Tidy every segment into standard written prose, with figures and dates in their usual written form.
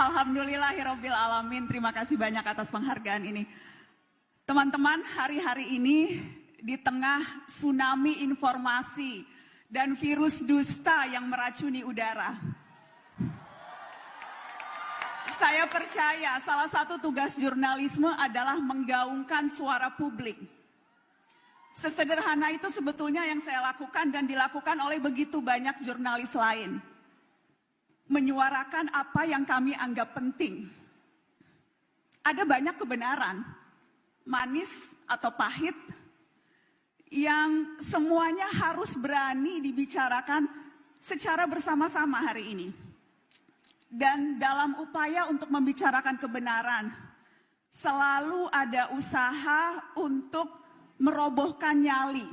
Alhamdulillahirabbil alamin. Terima kasih banyak atas penghargaan ini. Teman-teman, hari-hari ini di tengah tsunami informasi dan virus dusta yang meracuni udara, saya percaya salah satu tugas jurnalisme adalah menggaungkan suara publik. Sesederhana itu sebetulnya yang saya lakukan dan dilakukan oleh begitu banyak jurnalis lain. Menyuarakan apa yang kami anggap penting. Ada banyak kebenaran, manis atau pahit, yang semuanya harus berani dibicarakan secara bersama-sama hari ini. Dan dalam upaya untuk membicarakan kebenaran, selalu ada usaha untuk merobohkan nyali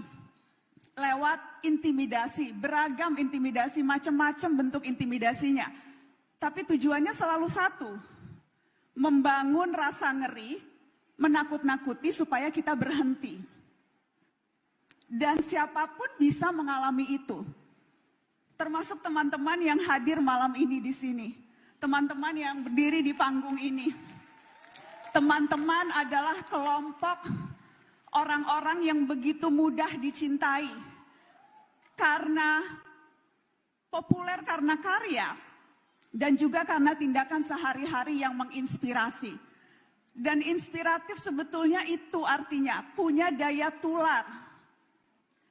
lewat intimidasi, beragam intimidasi, macam-macam bentuk intimidasinya. Tapi tujuannya selalu satu, membangun rasa ngeri, menakut-nakuti supaya kita berhenti. Dan siapapun bisa mengalami itu, termasuk teman-teman yang hadir malam ini di sini, teman-teman yang berdiri di panggung ini. Teman-teman adalah kelompok orang-orang yang begitu mudah dicintai karena populer karena karya dan juga karena tindakan sehari-hari yang menginspirasi. Dan inspiratif sebetulnya itu artinya punya daya tular.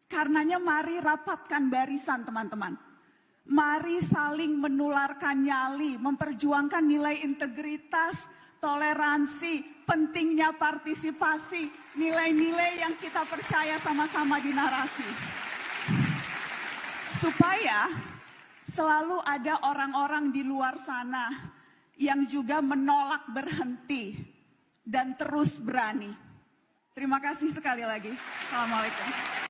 Karenanya mari rapatkan barisan teman-teman. Mari saling menularkan nyali, memperjuangkan nilai integritas, toleransi, pentingnya partisipasi, nilai-nilai yang kita percaya sama-sama di narasi. Supaya selalu ada orang-orang di luar sana yang juga menolak berhenti dan terus berani. Terima kasih sekali lagi. Assalamualaikum.